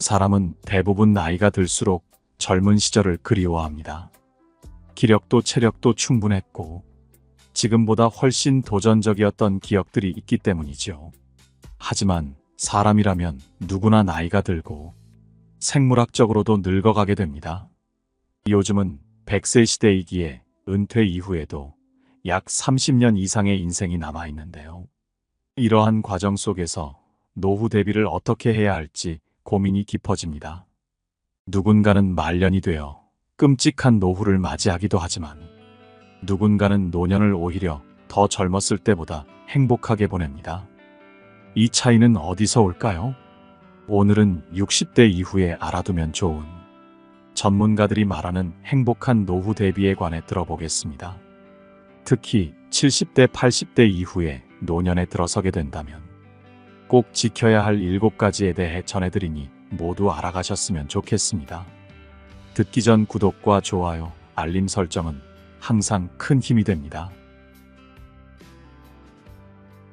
사람은 대부분 나이가 들수록 젊은 시절을 그리워합니다. 기력도 체력도 충분했고 지금보다 훨씬 도전적이었던 기억들이 있기 때문이죠. 하지만 사람이라면 누구나 나이가 들고 생물학적으로도 늙어가게 됩니다. 요즘은 100세 시대이기에 은퇴 이후에도 약 30년 이상의 인생이 남아있는데요. 이러한 과정 속에서 노후 대비를 어떻게 해야 할지 고민이 깊어집니다. 누군가는 말년이 되어 끔찍한 노후를 맞이하기도 하지만 누군가는 노년을 오히려 더 젊었을 때보다 행복하게 보냅니다. 이 차이는 어디서 올까요? 오늘은 60대 이후에 알아두면 좋은 전문가들이 말하는 행복한 노후 대비에 관해 들어보겠습니다. 특히 70대, 80대 이후에 노년에 들어서게 된다면 꼭 지켜야 할 7가지에 대해 전해드리니 모두 알아가셨으면 좋겠습니다. 듣기 전 구독과 좋아요, 알림 설정은 항상 큰 힘이 됩니다.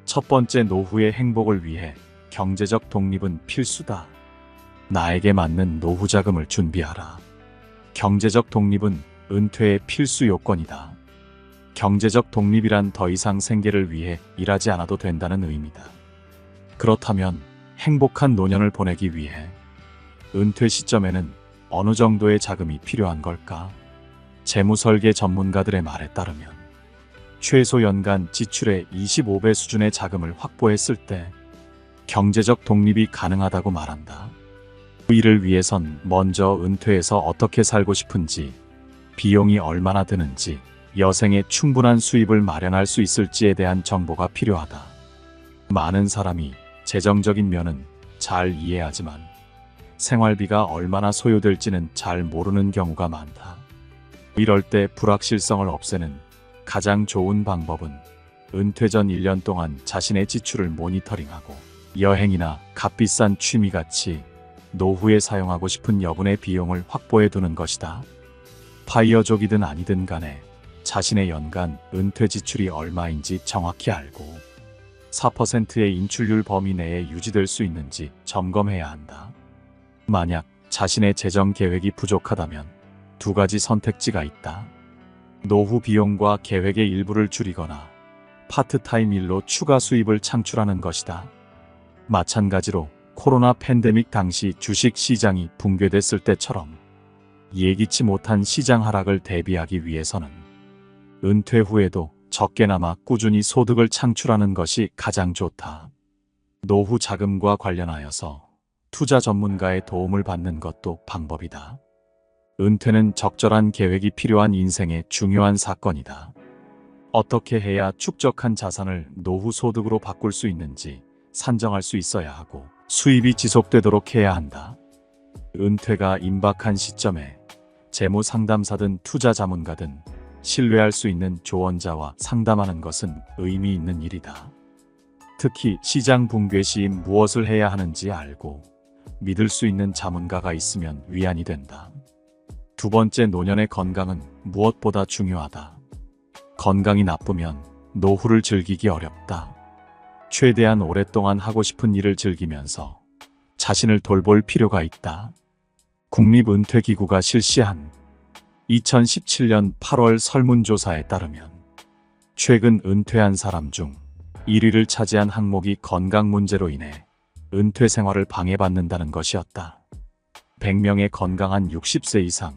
첫 번째, 노후의 행복을 위해 경제적 독립은 필수다. 나에게 맞는 노후 자금을 준비하라. 경제적 독립은 은퇴의 필수 요건이다. 경제적 독립이란 더 이상 생계를 위해 일하지 않아도 된다는 의미다. 그렇다면 행복한 노년을 보내기 위해 은퇴 시점에는 어느 정도의 자금이 필요한 걸까? 재무설계 전문가들의 말에 따르면 최소 연간 지출의 25배 수준의 자금을 확보했을 때 경제적 독립이 가능하다고 말한다. 이를 위해선 먼저 은퇴해서 어떻게 살고 싶은지, 비용이 얼마나 드는지, 여생에 충분한 수입을 마련할 수 있을지에 대한 정보가 필요하다. 많은 사람이 재정적인 면은 잘 이해하지만 생활비가 얼마나 소요될지는 잘 모르는 경우가 많다. 이럴 때 불확실성을 없애는 가장 좋은 방법은 은퇴 전 1년 동안 자신의 지출을 모니터링하고 여행이나 값비싼 취미같이 노후에 사용하고 싶은 여분의 비용을 확보해 두는 것이다. 파이어족이든 아니든 간에 자신의 연간 은퇴 지출이 얼마인지 정확히 알고 4%의 인출률 범위 내에 유지될 수 있는지 점검해야 한다. 만약 자신의 재정 계획이 부족하다면 2가지 선택지가 있다. 노후 비용과 계획의 일부를 줄이거나 파트타임 일로 추가 수입을 창출하는 것이다. 마찬가지로 코로나 팬데믹 당시 주식 시장이 붕괴됐을 때처럼 예기치 못한 시장 하락을 대비하기 위해서는 은퇴 후에도 적게나마 꾸준히 소득을 창출하는 것이 가장 좋다. 노후 자금과 관련하여서 투자 전문가의 도움을 받는 것도 방법이다. 은퇴는 적절한 계획이 필요한 인생의 중요한 사건이다. 어떻게 해야 축적한 자산을 노후 소득으로 바꿀 수 있는지 산정할 수 있어야 하고 수입이 지속되도록 해야 한다. 은퇴가 임박한 시점에 재무 상담사든 투자 자문가든 신뢰할 수 있는 조언자와 상담하는 것은 의미 있는 일이다. 특히 시장 붕괴 시 무엇을 해야 하는지 알고 믿을 수 있는 자문가가 있으면 위안이 된다. 2번째, 노년의 건강은 무엇보다 중요하다. 건강이 나쁘면 노후를 즐기기 어렵다. 최대한 오랫동안 하고 싶은 일을 즐기면서 자신을 돌볼 필요가 있다. 국립은퇴기구가 실시한 2017년 8월 설문조사에 따르면 최근 은퇴한 사람 중 1위를 차지한 항목이 건강 문제로 인해 은퇴 생활을 방해받는다는 것이었다. 100명의 건강한 60세 이상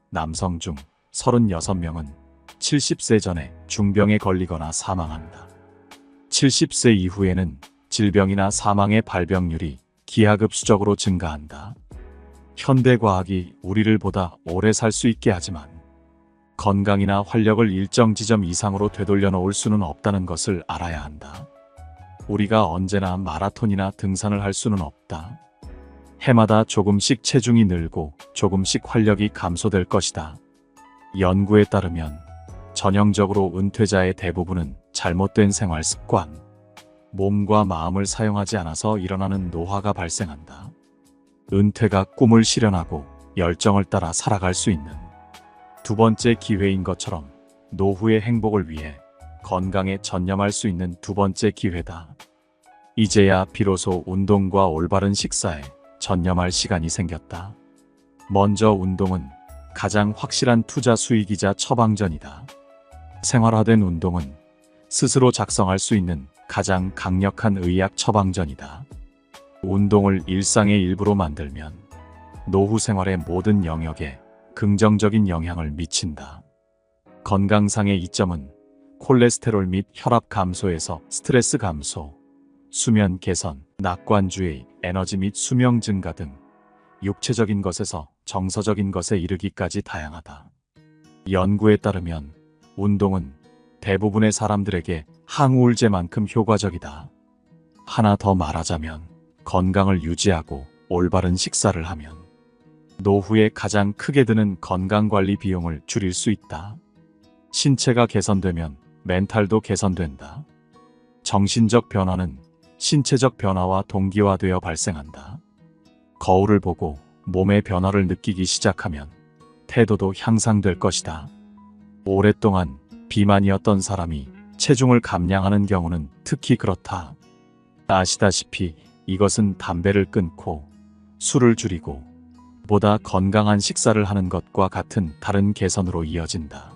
남성 중 36명은 70세 전에 중병에 걸리거나 사망한다. 70세 이후에는 질병이나 사망의 발병률이 기하급수적으로 증가한다. 현대과학이 우리를 보다 오래 살 수 있게 하지만 건강이나 활력을 일정 지점 이상으로 되돌려 놓을 수는 없다는 것을 알아야 한다. 우리가 언제나 마라톤이나 등산을 할 수는 없다. 해마다 조금씩 체중이 늘고 조금씩 활력이 감소될 것이다. 연구에 따르면 전형적으로 은퇴자의 대부분은 잘못된 생활 습관, 몸과 마음을 사용하지 않아서 일어나는 노화가 발생한다. 은퇴가 꿈을 실현하고 열정을 따라 살아갈 수 있는 2번째 기회인 것처럼 노후의 행복을 위해 건강에 전념할 수 있는 2번째 기회다. 이제야 비로소 운동과 올바른 식사에 전념할 시간이 생겼다. 먼저 운동은 가장 확실한 투자 수익이자 처방전이다. 생활화된 운동은 스스로 작성할 수 있는 가장 강력한 의학 처방전이다. 운동을 일상의 일부로 만들면 노후 생활의 모든 영역에 긍정적인 영향을 미친다. 건강상의 이점은 콜레스테롤 및 혈압 감소에서 스트레스 감소, 수면 개선, 낙관주의, 에너지 및 수명 증가 등 육체적인 것에서 정서적인 것에 이르기까지 다양하다. 연구에 따르면 운동은 대부분의 사람들에게 항우울제만큼 효과적이다. 하나 더 말하자면 건강을 유지하고 올바른 식사를 하면 노후에 가장 크게 드는 건강관리 비용을 줄일 수 있다. 신체가 개선되면 멘탈도 개선된다. 정신적 변화는 신체적 변화와 동기화되어 발생한다. 거울을 보고 몸의 변화를 느끼기 시작하면 태도도 향상될 것이다. 오랫동안 비만이었던 사람이 체중을 감량하는 경우는 특히 그렇다. 아시다시피 이것은 담배를 끊고 술을 줄이고 보다 건강한 식사를 하는 것과 같은 다른 개선으로 이어진다.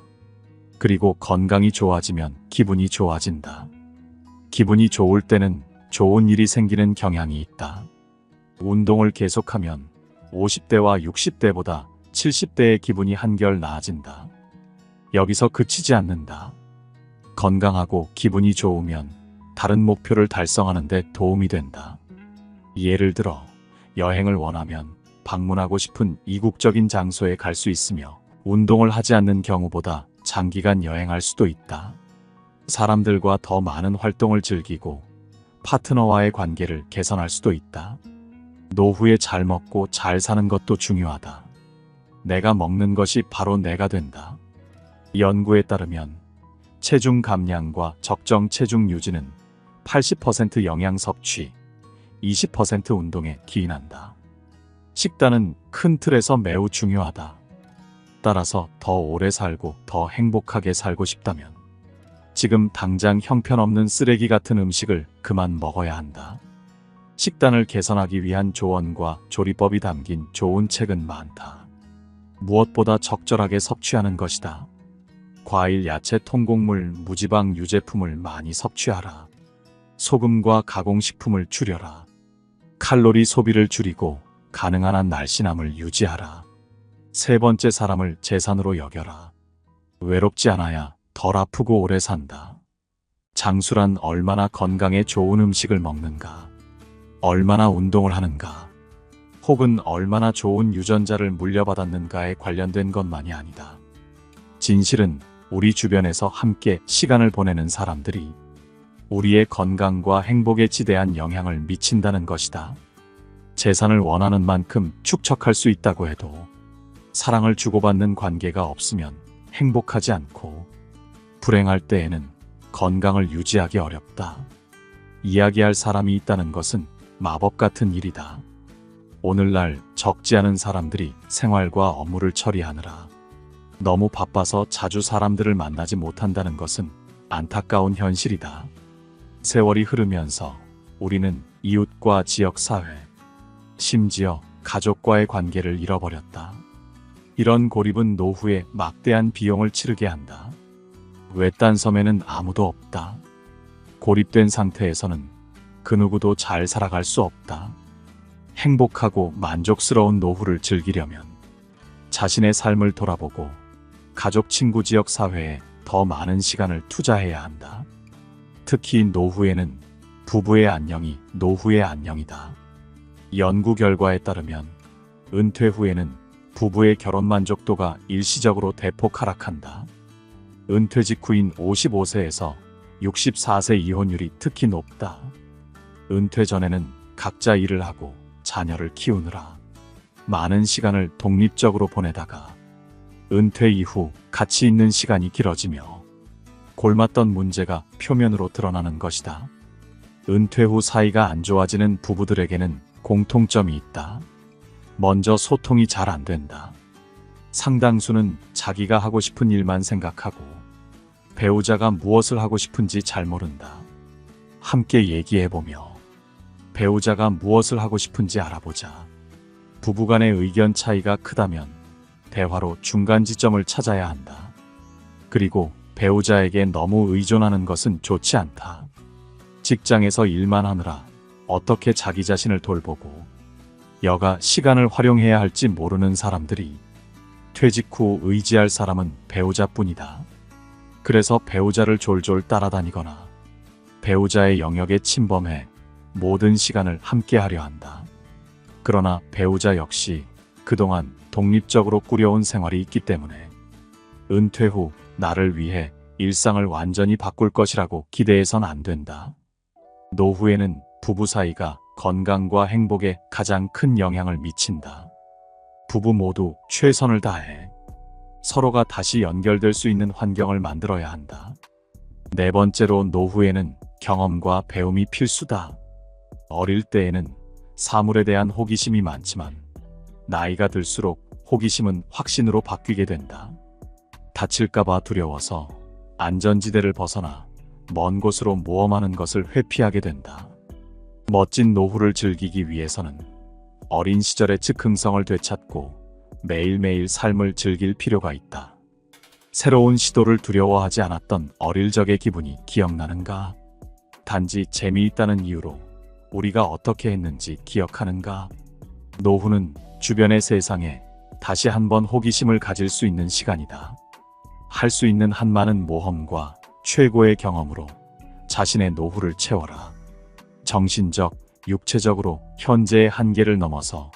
그리고 건강이 좋아지면 기분이 좋아진다. 기분이 좋을 때는 좋은 일이 생기는 경향이 있다. 운동을 계속하면 50대와 60대보다 70대의 기분이 한결 나아진다. 여기서 그치지 않는다. 건강하고 기분이 좋으면 다른 목표를 달성하는 데 도움이 된다. 예를 들어 여행을 원하면 방문하고 싶은 이국적인 장소에 갈 수 있으며 운동을 하지 않는 경우보다 장기간 여행할 수도 있다. 사람들과 더 많은 활동을 즐기고 파트너와의 관계를 개선할 수도 있다. 노후에 잘 먹고 잘 사는 것도 중요하다. 내가 먹는 것이 바로 내가 된다. 연구에 따르면 체중 감량과 적정 체중 유지는 80% 영양 섭취, 20% 운동에 기인한다. 식단은 큰 틀에서 매우 중요하다. 따라서 더 오래 살고 더 행복하게 살고 싶다면 지금 당장 형편없는 쓰레기 같은 음식을 그만 먹어야 한다. 식단을 개선하기 위한 조언과 조리법이 담긴 좋은 책은 많다. 무엇보다 적절하게 섭취하는 것이다. 과일, 야채, 통곡물, 무지방 유제품을 많이 섭취하라. 소금과 가공식품을 줄여라. 칼로리 소비를 줄이고 가능한 한 날씬함을 유지하라. 세 번째, 사람을 재산으로 여겨라. 외롭지 않아야 덜 아프고 오래 산다. 장수란 얼마나 건강에 좋은 음식을 먹는가, 얼마나 운동을 하는가, 혹은 얼마나 좋은 유전자를 물려받았는가에 관련된 것만이 아니다. 진실은 우리 주변에서 함께 시간을 보내는 사람들이 우리의 건강과 행복에 지대한 영향을 미친다는 것이다. 재산을 원하는 만큼 축적할 수 있다고 해도 사랑을 주고받는 관계가 없으면 행복하지 않고 불행할 때에는 건강을 유지하기 어렵다. 이야기할 사람이 있다는 것은 마법 같은 일이다. 오늘날 적지 않은 사람들이 생활과 업무를 처리하느라 너무 바빠서 자주 사람들을 만나지 못한다는 것은 안타까운 현실이다. 세월이 흐르면서 우리는 이웃과 지역사회, 심지어 가족과의 관계를 잃어버렸다. 이런 고립은 노후에 막대한 비용을 치르게 한다. 외딴 섬에는 아무도 없다. 고립된 상태에서는 그 누구도 잘 살아갈 수 없다. 행복하고 만족스러운 노후를 즐기려면 자신의 삶을 돌아보고 가족, 친구, 지역, 사회에 더 많은 시간을 투자해야 한다. 특히 노후에는 부부의 안녕이 노후의 안녕이다. 연구 결과에 따르면 은퇴 후에는 부부의 결혼 만족도가 일시적으로 대폭 하락한다. 은퇴 직후인 55세에서 64세 이혼율이 특히 높다. 은퇴 전에는 각자 일을 하고 자녀를 키우느라 많은 시간을 독립적으로 보내다가 은퇴 이후 가치 있는 시간이 길어지며 골맞던 문제가 표면으로 드러나는 것이다. 은퇴 후 사이가 안 좋아지는 부부들에게는 공통점이 있다. 먼저 소통이 잘 안 된다. 상당수는 자기가 하고 싶은 일만 생각하고 배우자가 무엇을 하고 싶은지 잘 모른다. 함께 얘기해보며 배우자가 무엇을 하고 싶은지 알아보자. 부부간의 의견 차이가 크다면 대화로 중간 지점을 찾아야 한다. 그리고 배우자에게 너무 의존하는 것은 좋지 않다. 직장에서 일만 하느라 어떻게 자기 자신을 돌보고 여가 시간을 활용해야 할지 모르는 사람들이 퇴직 후 의지할 사람은 배우자뿐이다. 그래서 배우자를 졸졸 따라다니거나 배우자의 영역에 침범해 모든 시간을 함께 하려 한다. 그러나 배우자 역시 그동안 독립적으로 꾸려온 생활이 있기 때문에 은퇴 후 나를 위해 일상을 완전히 바꿀 것이라고 기대해선 안 된다. 노후에는 부부 사이가 건강과 행복에 가장 큰 영향을 미친다. 부부 모두 최선을 다해 서로가 다시 연결될 수 있는 환경을 만들어야 한다. 네 번째로 노후에는 경험과 배움이 필수다. 어릴 때에는 사물에 대한 호기심이 많지만 나이가 들수록 호기심은 확신으로 바뀌게 된다. 다칠까봐 두려워서 안전지대를 벗어나 먼 곳으로 모험하는 것을 회피하게 된다. 멋진 노후를 즐기기 위해서는 어린 시절의 즉흥성을 되찾고 매일매일 삶을 즐길 필요가 있다. 새로운 시도를 두려워하지 않았던 어릴 적의 기분이 기억나는가? 단지 재미있다는 이유로 우리가 어떻게 했는지 기억하는가? 노후는 주변의 세상에 다시 한번 호기심을 가질 수 있는 시간이다. 할 수 있는 한 많은 모험과 최고의 경험으로 자신의 노후를 채워라. 정신적, 육체적으로 현재의 한계를 넘어서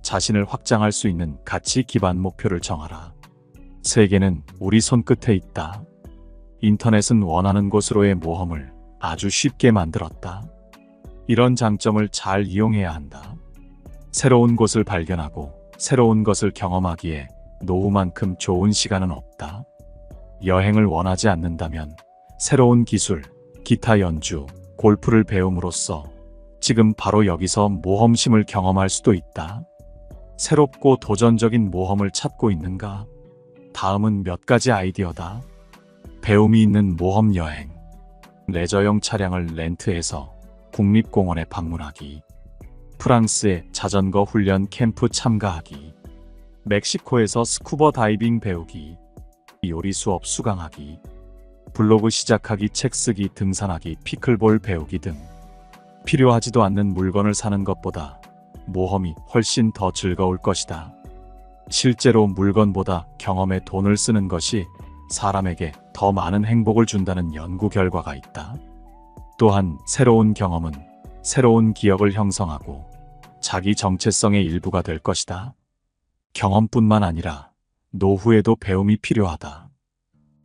자신을 확장할 수 있는 가치 기반 목표를 정하라. 세계는 우리 손끝에 있다. 인터넷은 원하는 곳으로의 모험을 아주 쉽게 만들었다. 이런 장점을 잘 이용해야 한다. 새로운 곳을 발견하고 새로운 것을 경험하기에 노후만큼 좋은 시간은 없다. 여행을 원하지 않는다면 새로운 기술, 기타 연주, 골프를 배움으로써 지금 바로 여기서 모험심을 경험할 수도 있다. 새롭고 도전적인 모험을 찾고 있는가? 다음은 몇 가지 아이디어다. 배움이 있는 모험 여행. 레저용 차량을 렌트해서 국립공원에 방문하기. 프랑스의 자전거 훈련 캠프 참가하기. 멕시코에서 스쿠버 다이빙 배우기. 요리 수업 수강하기. 블로그 시작하기, 책 쓰기, 등산하기, 피클볼 배우기 등 필요하지도 않는 물건을 사는 것보다 모험이 훨씬 더 즐거울 것이다. 실제로 물건보다 경험에 돈을 쓰는 것이 사람에게 더 많은 행복을 준다는 연구 결과가 있다. 또한 새로운 경험은 새로운 기억을 형성하고 자기 정체성의 일부가 될 것이다. 경험뿐만 아니라 노후에도 배움이 필요하다.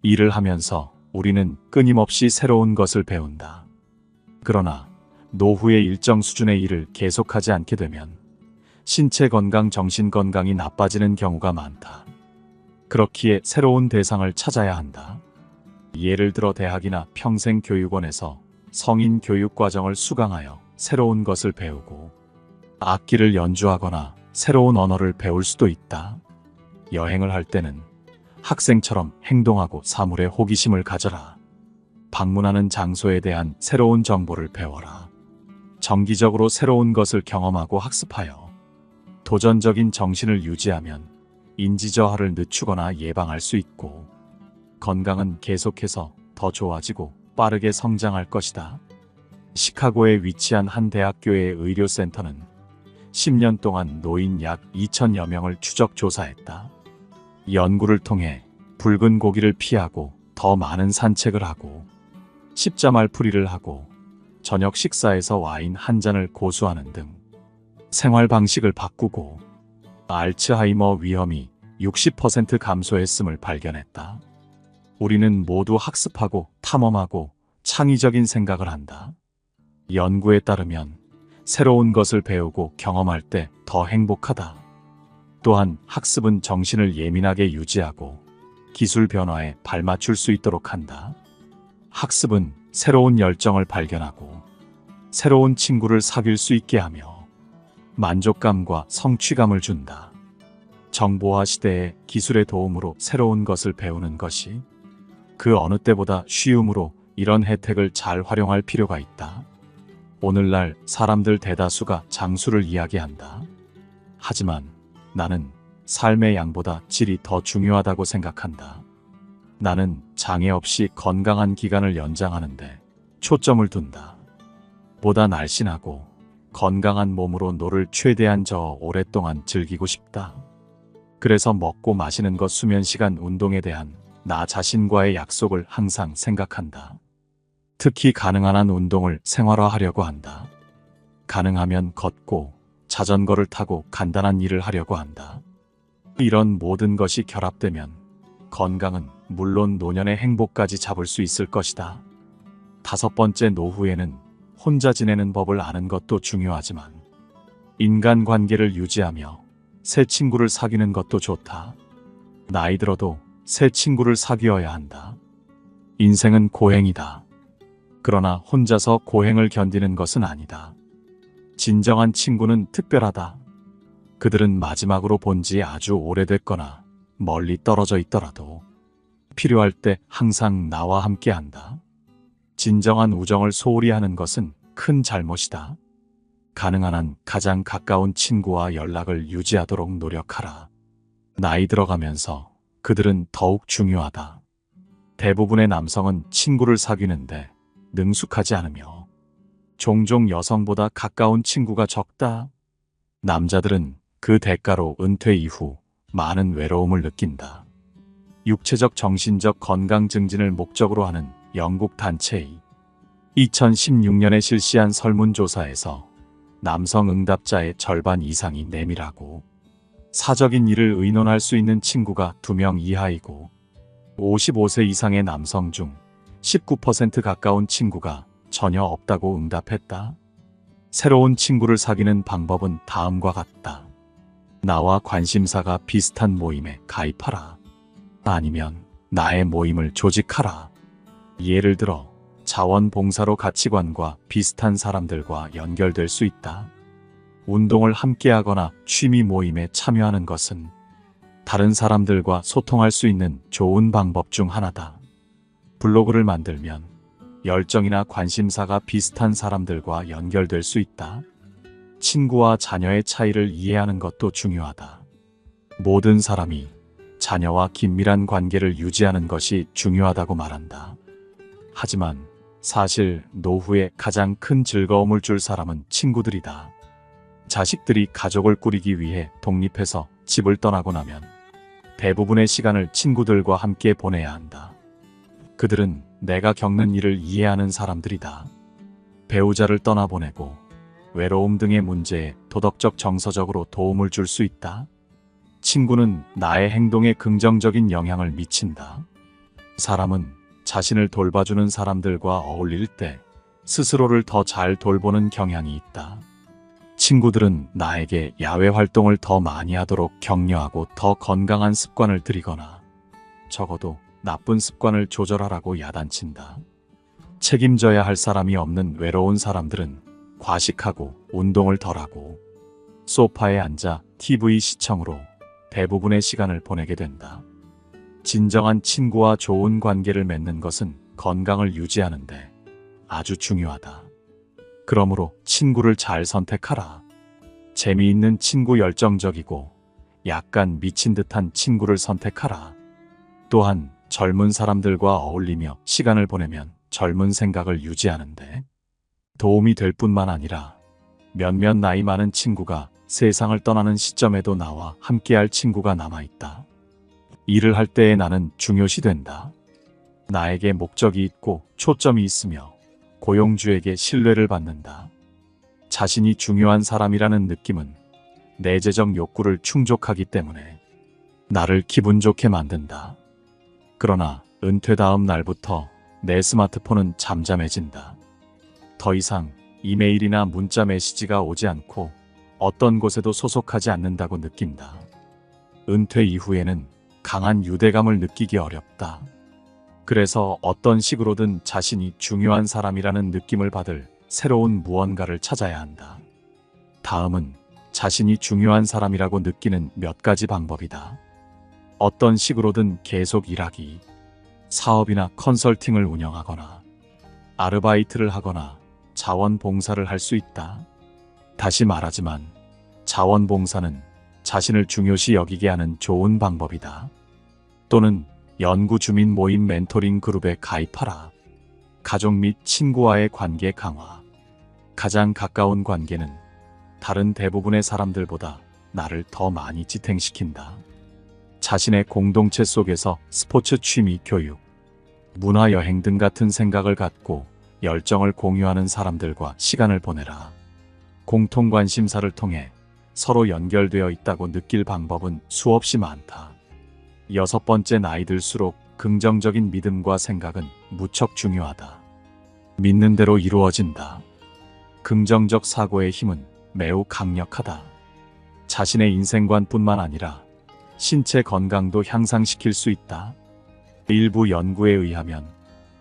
일을 하면서 우리는 끊임없이 새로운 것을 배운다. 그러나 노후의 일정 수준의 일을 계속하지 않게 되면 신체 건강, 정신 건강이 나빠지는 경우가 많다. 그렇기에 새로운 대상을 찾아야 한다. 예를 들어 대학이나 평생교육원에서 성인 교육 과정을 수강하여 새로운 것을 배우고 악기를 연주하거나 새로운 언어를 배울 수도 있다. 여행을 할 때는 학생처럼 행동하고 사물에 호기심을 가져라. 방문하는 장소에 대한 새로운 정보를 배워라. 정기적으로 새로운 것을 경험하고 학습하여 도전적인 정신을 유지하면 인지저하를 늦추거나 예방할 수 있고 건강은 계속해서 더 좋아지고 빠르게 성장할 것이다. 시카고에 위치한 한 대학교의 의료센터는 10년 동안 노인 약 2,000여 명을 추적 조사했다. 연구를 통해 붉은 고기를 피하고 더 많은 산책을 하고 십자말풀이를 하고 저녁 식사에서 와인 한 잔을 고수하는 등 생활 방식을 바꾸고 알츠하이머 위험이 60% 감소했음을 발견했다. 우리는 모두 학습하고 탐험하고 창의적인 생각을 한다. 연구에 따르면 새로운 것을 배우고 경험할 때 더 행복하다. 또한 학습은 정신을 예민하게 유지하고 기술 변화에 발맞출 수 있도록 한다. 학습은 새로운 열정을 발견하고 새로운 친구를 사귈 수 있게 하며 만족감과 성취감을 준다. 정보화 시대의 기술의 도움으로 새로운 것을 배우는 것이 그 어느 때보다 쉬움으로 이런 혜택을 잘 활용할 필요가 있다. 오늘날 사람들 대다수가 장수를 이야기한다. 하지만 나는 삶의 양보다 질이 더 중요하다고 생각한다. 나는 장애 없이 건강한 기간을 연장하는데 초점을 둔다. 보다 날씬하고 건강한 몸으로 노를 최대한 저 오랫동안 즐기고 싶다. 그래서 먹고 마시는 것, 수면 시간, 운동에 대한 나 자신과의 약속을 항상 생각한다. 특히 가능한 한 운동을 생활화하려고 한다. 가능하면 걷고 자전거를 타고 간단한 일을 하려고 한다. 이런 모든 것이 결합되면 건강은 물론 노년의 행복까지 잡을 수 있을 것이다. 5번째, 노후에는 혼자 지내는 법을 아는 것도 중요하지만 인간관계를 유지하며 새 친구를 사귀는 것도 좋다. 나이 들어도 새 친구를 사귀어야 한다. 인생은 고행이다. 그러나 혼자서 고행을 견디는 것은 아니다. 진정한 친구는 특별하다. 그들은 마지막으로 본 지 아주 오래됐거나 멀리 떨어져 있더라도 필요할 때 항상 나와 함께한다. 진정한 우정을 소홀히 하는 것은 큰 잘못이다. 가능한 한 가장 가까운 친구와 연락을 유지하도록 노력하라. 나이 들어가면서 그들은 더욱 중요하다. 대부분의 남성은 친구를 사귀는데 능숙하지 않으며 종종 여성보다 가까운 친구가 적다. 남자들은 그 대가로 은퇴 이후 많은 외로움을 느낀다. 육체적 정신적 건강 증진을 목적으로 하는 영국 단체의 2016년에 실시한 설문조사에서 남성 응답자의 절반 이상이 내밀하고 사적인 일을 의논할 수 있는 친구가 2명 이하이고 55세 이상의 남성 중 19% 가까운 친구가 전혀 없다고 응답했다. 새로운 친구를 사귀는 방법은 다음과 같다. 나와 관심사가 비슷한 모임에 가입하라. 아니면 나의 모임을 조직하라. 예를 들어 자원봉사로 가치관과 비슷한 사람들과 연결될 수 있다. 운동을 함께하거나 취미 모임에 참여하는 것은 다른 사람들과 소통할 수 있는 좋은 방법 중 하나다. 블로그를 만들면 열정이나 관심사가 비슷한 사람들과 연결될 수 있다. 친구와 자녀의 차이를 이해하는 것도 중요하다. 모든 사람이 자녀와 긴밀한 관계를 유지하는 것이 중요하다고 말한다. 하지만 사실 노후에 가장 큰 즐거움을 줄 사람은 친구들이다. 자식들이 가족을 꾸리기 위해 독립해서 집을 떠나고 나면 대부분의 시간을 친구들과 함께 보내야 한다. 그들은 내가 겪는 일을 이해하는 사람들이다. 배우자를 떠나보내고 외로움 등의 문제에 도덕적 정서적으로 도움을 줄 수 있다. 친구는 나의 행동에 긍정적인 영향을 미친다. 사람은 자신을 돌봐주는 사람들과 어울릴 때 스스로를 더 잘 돌보는 경향이 있다. 친구들은 나에게 야외 활동을 더 많이 하도록 격려하고 더 건강한 습관을 들이거나 적어도 나쁜 습관을 조절하라고 야단친다. 책임져야 할 사람이 없는 외로운 사람들은 과식하고 운동을 덜하고 소파에 앉아 TV 시청으로 대부분의 시간을 보내게 된다. 진정한 친구와 좋은 관계를 맺는 것은 건강을 유지하는데 아주 중요하다. 그러므로 친구를 잘 선택하라. 재미있는 친구, 열정적이고 약간 미친 듯한 친구를 선택하라. 또한 젊은 사람들과 어울리며 시간을 보내면 젊은 생각을 유지하는데 도움이 될 뿐만 아니라 몇몇 나이 많은 친구가 세상을 떠나는 시점에도 나와 함께할 친구가 남아있다. 일을 할 때의 나는 중요시된다. 나에게 목적이 있고 초점이 있으며 고용주에게 신뢰를 받는다. 자신이 중요한 사람이라는 느낌은 내재적 욕구를 충족하기 때문에 나를 기분 좋게 만든다. 그러나 은퇴 다음 날부터 내 스마트폰은 잠잠해진다. 더 이상 이메일이나 문자 메시지가 오지 않고 어떤 곳에도 소속하지 않는다고 느낀다. 은퇴 이후에는 강한 유대감을 느끼기 어렵다. 그래서 어떤 식으로든 자신이 중요한 사람이라는 느낌을 받을 새로운 무언가를 찾아야 한다. 다음은 자신이 중요한 사람이라고 느끼는 몇 가지 방법이다. 어떤 식으로든 계속 일하기, 사업이나 컨설팅을 운영하거나 아르바이트를 하거나 자원봉사를 할 수 있다. 다시 말하지만 자원봉사는 자신을 중요시 여기게 하는 좋은 방법이다. 또는 연구 주민 모임 멘토링 그룹에 가입하라. 가족 및 친구와의 관계 강화. 가장 가까운 관계는 다른 대부분의 사람들보다 나를 더 많이 지탱시킨다. 자신의 공동체 속에서 스포츠, 취미, 교육, 문화, 여행 등 같은 생각을 갖고 열정을 공유하는 사람들과 시간을 보내라. 공통 관심사를 통해 서로 연결되어 있다고 느낄 방법은 수없이 많다. 6번째, 나이 들수록 긍정적인 믿음과 생각은 무척 중요하다. 믿는 대로 이루어진다. 긍정적 사고의 힘은 매우 강력하다. 자신의 인생관뿐만 아니라 신체 건강도 향상시킬 수 있다. 일부 연구에 의하면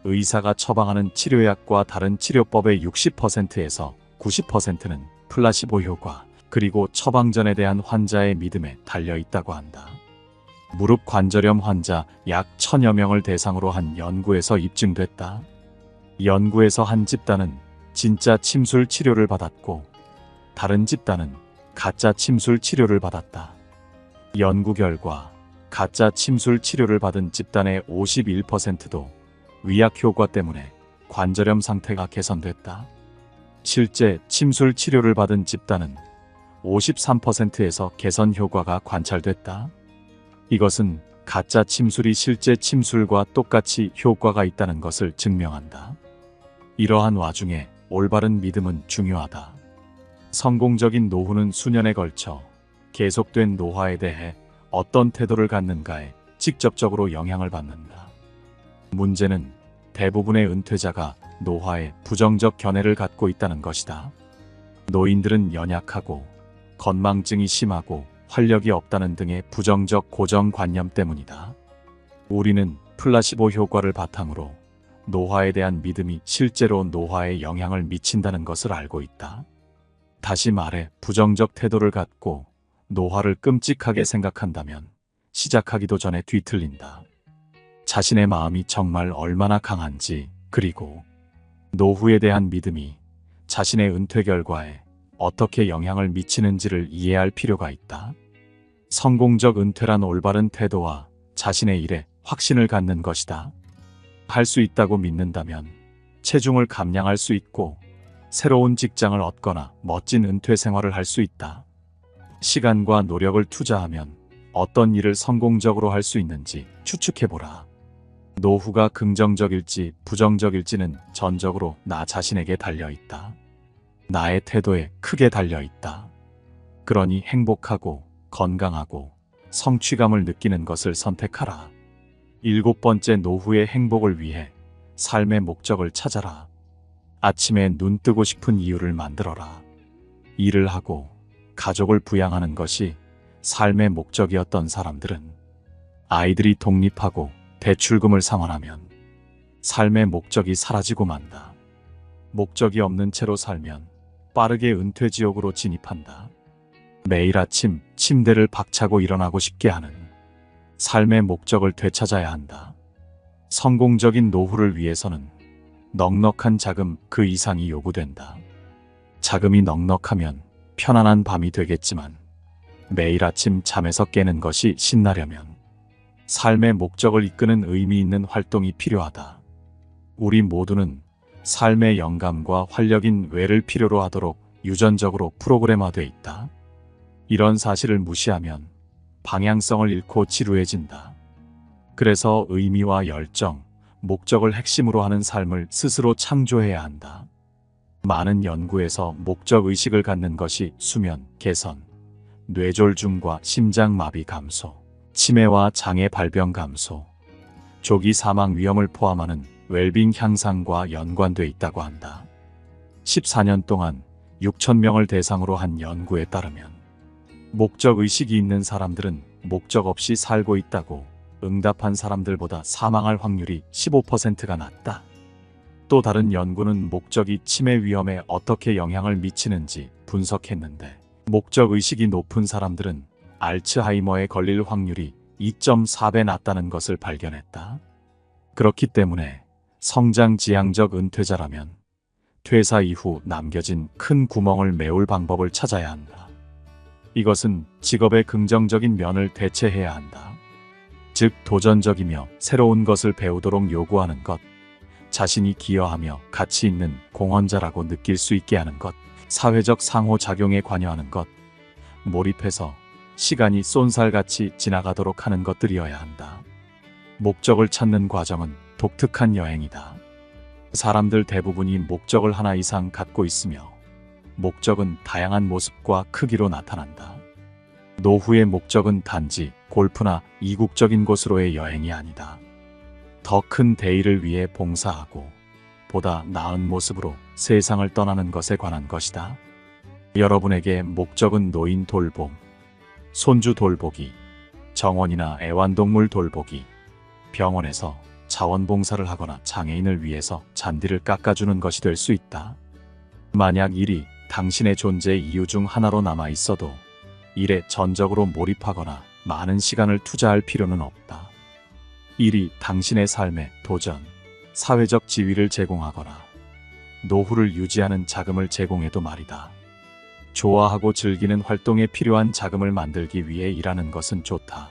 의사가 처방하는 치료약과 다른 치료법의 60%에서 90%는 플라시보 효과, 그리고 처방전에 대한 환자의 믿음에 달려 있다고 한다. 무릎 관절염 환자 약 1000여 명을 대상으로 한 연구에서 입증됐다. 연구에서 한 집단은 진짜 침술 치료를 받았고 다른 집단은 가짜 침술 치료를 받았다. 연구 결과 가짜 침술 치료를 받은 집단의 51%도 위약 효과 때문에 관절염 상태가 개선됐다. 실제 침술 치료를 받은 집단은 53%에서 개선 효과가 관찰됐다. 이것은 가짜 침술이 실제 침술과 똑같이 효과가 있다는 것을 증명한다. 이러한 와중에 올바른 믿음은 중요하다. 성공적인 노후는 수년에 걸쳐 계속된 노화에 대해 어떤 태도를 갖는가에 직접적으로 영향을 받는다. 문제는 대부분의 은퇴자가 노화에 부정적 견해를 갖고 있다는 것이다. 노인들은 연약하고 건망증이 심하고 활력이 없다는 등의 부정적 고정관념 때문이다. 우리는 플라시보 효과를 바탕으로 노화에 대한 믿음이 실제로 노화에 영향을 미친다는 것을 알고 있다. 다시 말해 부정적 태도를 갖고 노화를 끔찍하게 생각한다면 시작하기도 전에 뒤틀린다. 자신의 마음이 정말 얼마나 강한지, 그리고 노후에 대한 믿음이 자신의 은퇴 결과에 어떻게 영향을 미치는지를 이해할 필요가 있다. 성공적 은퇴란 올바른 태도와 자신의 일에 확신을 갖는 것이다. 할 수 있다고 믿는다면 체중을 감량할 수 있고 새로운 직장을 얻거나 멋진 은퇴 생활을 할 수 있다. 시간과 노력을 투자하면 어떤 일을 성공적으로 할 수 있는지 추측해보라. 노후가 긍정적일지 부정적일지는 전적으로 나 자신에게 달려있다. 나의 태도에 크게 달려있다. 그러니 행복하고 건강하고 성취감을 느끼는 것을 선택하라. 7번째, 노후의 행복을 위해 삶의 목적을 찾아라. 아침에 눈 뜨고 싶은 이유를 만들어라. 일을 하고 가족을 부양하는 것이 삶의 목적이었던 사람들은 아이들이 독립하고 대출금을 상환하면 삶의 목적이 사라지고 만다. 목적이 없는 채로 살면 빠르게 은퇴 지옥으로 진입한다. 매일 아침 침대를 박차고 일어나고 싶게 하는 삶의 목적을 되찾아야 한다. 성공적인 노후를 위해서는 넉넉한 자금 그 이상이 요구된다. 자금이 넉넉하면 편안한 밤이 되겠지만 매일 아침 잠에서 깨는 것이 신나려면 삶의 목적을 이끄는 의미 있는 활동이 필요하다. 우리 모두는 삶의 영감과 활력인 외를 필요로 하도록 유전적으로 프로그램화되어 있다. 이런 사실을 무시하면 방향성을 잃고 지루해진다. 그래서 의미와 열정, 목적을 핵심으로 하는 삶을 스스로 창조해야 한다. 많은 연구에서 목적의식을 갖는 것이 수면 개선, 뇌졸중과 심장마비 감소, 치매와 장애 발병 감소, 조기 사망 위험을 포함하는 웰빙 향상과 연관돼 있다고 한다. 14년 동안 6,000명을 대상으로 한 연구에 따르면 목적의식이 있는 사람들은 목적 없이 살고 있다고 응답한 사람들보다 사망할 확률이 15%가 낮다. 또 다른 연구는 목적이 치매 위험에 어떻게 영향을 미치는지 분석했는데 목적의식이 높은 사람들은 알츠하이머에 걸릴 확률이 2.4배 낮다는 것을 발견했다. 그렇기 때문에 성장지향적 은퇴자라면 퇴사 이후 남겨진 큰 구멍을 메울 방법을 찾아야 한다. 이것은 직업의 긍정적인 면을 대체해야 한다. 즉, 도전적이며 새로운 것을 배우도록 요구하는 것, 자신이 기여하며 가치 있는 공헌자라고 느낄 수 있게 하는 것, 사회적 상호작용에 관여하는 것, 몰입해서 시간이 쏜살같이 지나가도록 하는 것들이어야 한다. 목적을 찾는 과정은 독특한 여행이다. 사람들 대부분이 목적을 하나 이상 갖고 있으며 목적은 다양한 모습과 크기로 나타난다. 노후의 목적은 단지 골프나 이국적인 곳으로의 여행이 아니다. 더 큰 대의를 위해 봉사하고 보다 나은 모습으로 세상을 떠나는 것에 관한 것이다. 여러분에게 목적은 노인 돌봄, 손주 돌보기, 정원이나 애완동물 돌보기, 병원에서 자원봉사를 하거나 장애인을 위해서 잔디를 깎아주는 것이 될 수 있다. 만약 일이 당신의 존재 이유 중 하나로 남아 있어도 일에 전적으로 몰입하거나 많은 시간을 투자할 필요는 없다. 일이 당신의 삶의 도전, 사회적 지위를 제공하거나 노후를 유지하는 자금을 제공해도 말이다. 좋아하고 즐기는 활동에 필요한 자금을 만들기 위해 일하는 것은 좋다.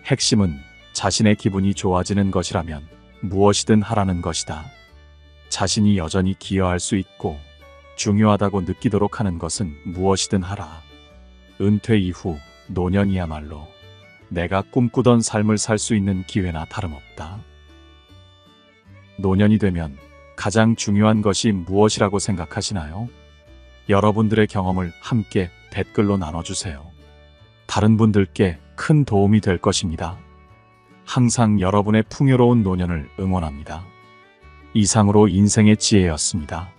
핵심은 자신의 기분이 좋아지는 것이라면 무엇이든 하라는 것이다. 자신이 여전히 기여할 수 있고 중요하다고 느끼도록 하는 것은 무엇이든 하라. 은퇴 이후 노년이야말로 내가 꿈꾸던 삶을 살 수 있는 기회나 다름없다. 노년이 되면 가장 중요한 것이 무엇이라고 생각하시나요? 여러분들의 경험을 함께 댓글로 나눠주세요. 다른 분들께 큰 도움이 될 것입니다. 항상 여러분의 풍요로운 노년을 응원합니다. 이상으로 인생의 지혜였습니다.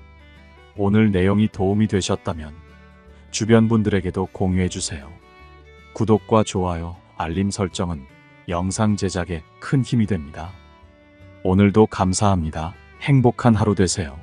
오늘 내용이 도움이 되셨다면 주변 분들에게도 공유해주세요. 구독과 좋아요, 알림 설정은 영상 제작에 큰 힘이 됩니다. 오늘도 감사합니다. 행복한 하루 되세요.